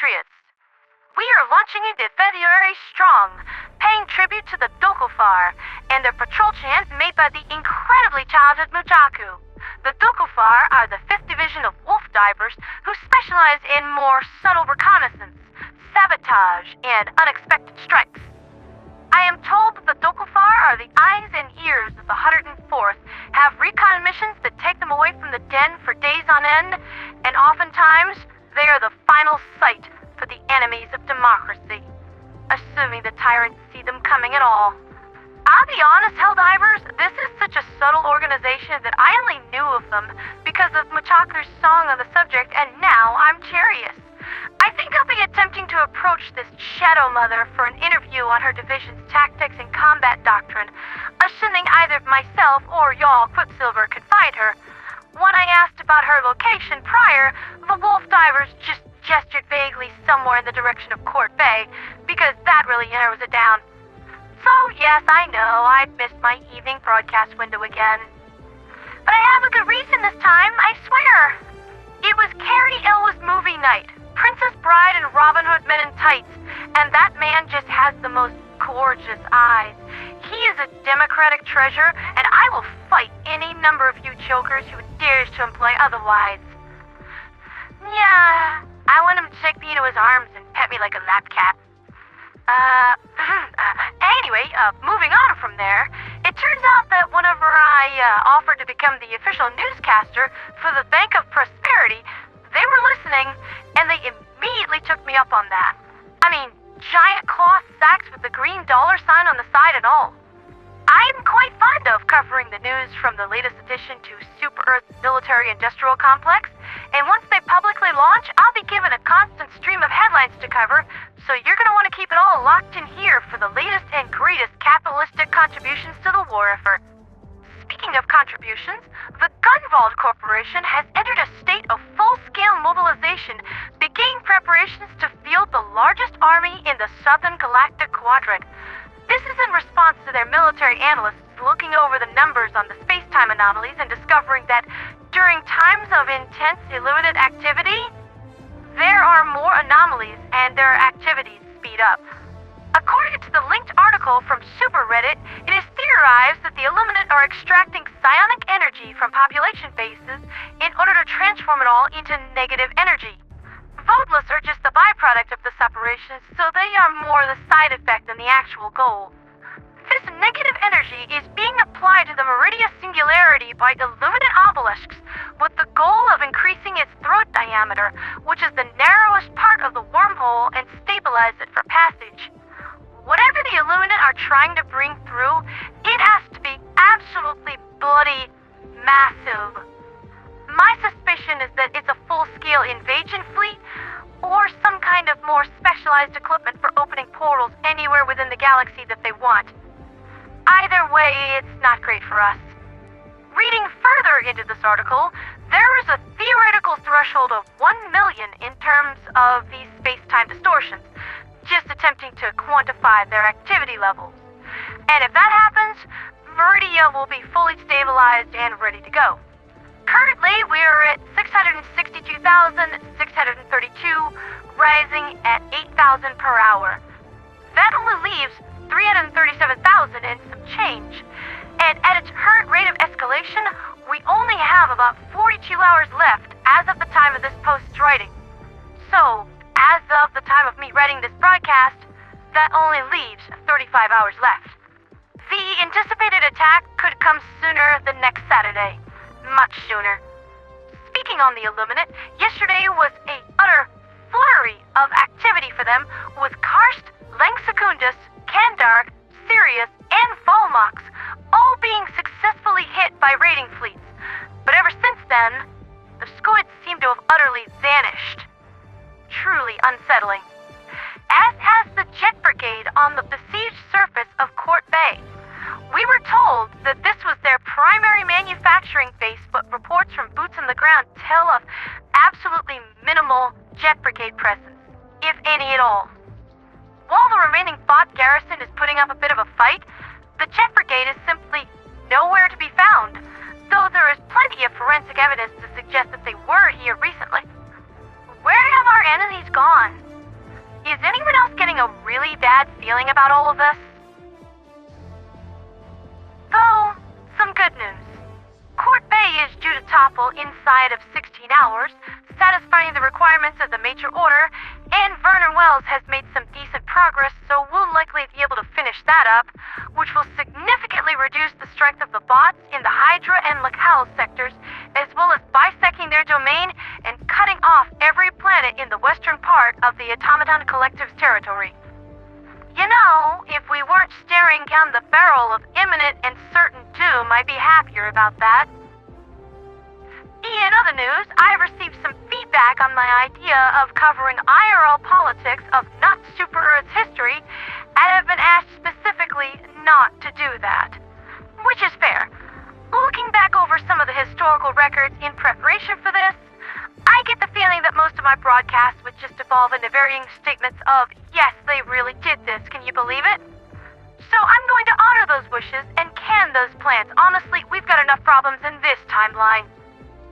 compatriots. We are launching into February strong, paying tribute to the Dokufar and their patrol chant made by the incredibly talented Mujaku. The Dokufar are the 5th Division of wolf divers who specialize in more subtle reconnaissance, sabotage, and unexpected strikes. I am told that the Dokufar are the eyes and ears of the 104th, have recon missions that take them away from the den for days on end, and oftentimes they are the final sight for the enemies of democracy, assuming the tyrants see them coming at all. I'll be honest, Helldivers, this is such a subtle organization that I only knew of them because of Muchaku's song on the subject, and now I'm curious. I think I'll be attempting to approach this Shadow Mother for an interview on her division's tactics and combat doctrine, assuming either myself or y'all Quicksilver could find her. When I asked about her location prior, the wolf divers just gestured vaguely somewhere in the direction of Chort Bay, because that really narrows it down. So yes, I know, I've missed my evening broadcast window again. But I have a good reason this time, I swear. It was Carrie Elwes movie night, Princess Bride and Robin Hood Men in Tights, and that man just has the most gorgeous eyes. He is a democratic treasure, and I will fight any number of you chokers who dares to imply otherwise. Yeah, I want him to take me into his arms and pet me like a lap cat. Anyway, moving on from there, it turns out that whenever I offered to become the official newscaster for the Bank of Prosperity, they were listening, and they immediately took me up on that. I mean, giant cloth sacks with the green dollar sign on the side and all. I'm quite fond of covering the news from the latest addition to Super Earth's military-industrial complex, and once they publicly launch, I'll be given a constant stream of headlines to cover, so you're going to want to keep it all locked in here for the latest and greatest capitalistic contributions to the war effort. Speaking of contributions, the Gunvald Corporation has entered a state of full-scale mobilization, beginning preparations to field the largest army in the Southern Galactic Quadrant. This is in response to their military analysts looking over the numbers on the space-time anomalies and discovering that during times of intense illuminate activity, there are more anomalies and their activities speed up. According to the linked article from Super Reddit, it is theorized that the Illuminate are extracting psionic energy from population bases in order to transform it all into negative energy. Vodeless are just the byproduct of this operation, so they are more the side effect than the actual goal. This negative energy is being applied to the Meridia Singularity by Illuminate obelisks, with the goal of increasing its throat diameter, which is the narrowest part of the wormhole, and stabilize it for passage. Whatever the Illuminate are trying to bring through, it has to be absolutely bloody massive. My suspicion is that it's a full-scale invasion fleet, or some kind of more specialized equipment for opening portals anywhere within the galaxy that they want. Either way, it's not great for us. Reading further into this article, there is a theoretical threshold of 1 million in terms of these space-time distortions, just attempting to quantify their activity levels. And if that happens, Meridia will be fully stabilized and ready to go. Currently, we are at 662,632, rising at 8,000 per hour. That only leaves 337,000 and some change. And at its current rate of escalation, we only have about 42 hours left as of the time of this post's writing. So, as of the time of me writing this broadcast, that only leaves 35 hours left. The anticipated attack could come sooner than next Saturday. Much sooner. Speaking on the Illuminate, yesterday was a utter flurry of activity for them, with Karst, Secundus, Kandark, Sirius, and Volmox all being successfully hit by raiding fleets. But ever since then, the squids seem to have utterly vanished. Truly unsettling. As has the jet brigade on the besieged surface of Chort Bay. We were told that this was their primary manufacturing base, but reports from boots on the ground tell of absolutely minimal jet brigade presence, if any at all. While the remaining bot garrison is putting up a bit of a fight, the jet brigade is simply nowhere to be found, though there is plenty of forensic evidence to suggest that they were here recently. Where have our enemies gone? good news. Chort Bay is due to topple inside of 16 hours, satisfying the requirements of the major order, and Vernen has made some decent progress, so we'll likely be able to finish that up, which will significantly reduce the strength of the bots in the Hydra and Locale sectors, as well as bisecting their domain and cutting off every planet in the western part of the Automaton Collective's territory. You know, if we weren't staring down the barrel of imminent and certain doom, I'd be happier about that. In other news, I received some feedback on my idea of covering IRL politics of not Super Earth's history, and have been asked specifically not to do that. Which is fair. Looking back over some of the historical records in preparation for this, I get the feeling that most of my broadcasts would just evolve into varying statements of, yes, they really did this, can you believe it? So I'm going to honor those wishes and can those plans. Honestly, we've got enough problems in this timeline.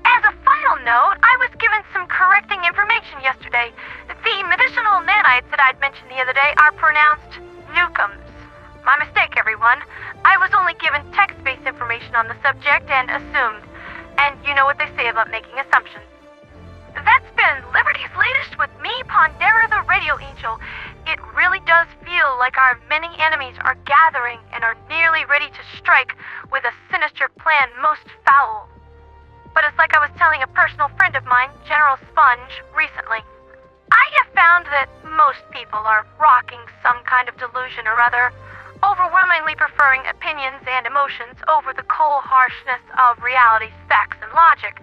As a final note, I was given some correcting information yesterday. The medicinal nanites that I'd mentioned the other day are pronounced nukums. My mistake, everyone. I was only given text-based information on the subject and assumed. And you know what they say about making assumptions. That's been Liberty's latest with me, Ponderatheradioangel. It really does feel like our many enemies are gathering and are nearly ready to strike with a sinister plan most foul. But it's like I was telling a personal friend of mine, General Sponge, recently. I have found that most people are rocking some kind of delusion or other, overwhelmingly preferring opinions and emotions over the cold harshness of reality's facts and logic.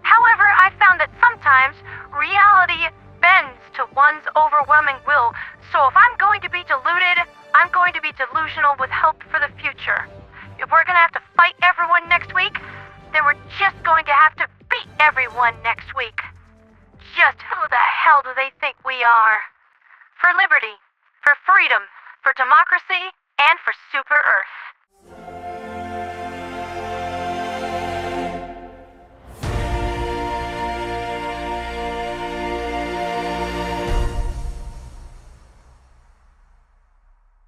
However, I found that sometimes reality bends to one's overwhelming will, so if I'm going to be deluded, I'm going to be delusional with hope for the future. If we're going to have to fight everyone next week, then we're just going to have to beat everyone next week. Just who the hell do they think we are? For liberty, for freedom, for democracy, and for Super Earth.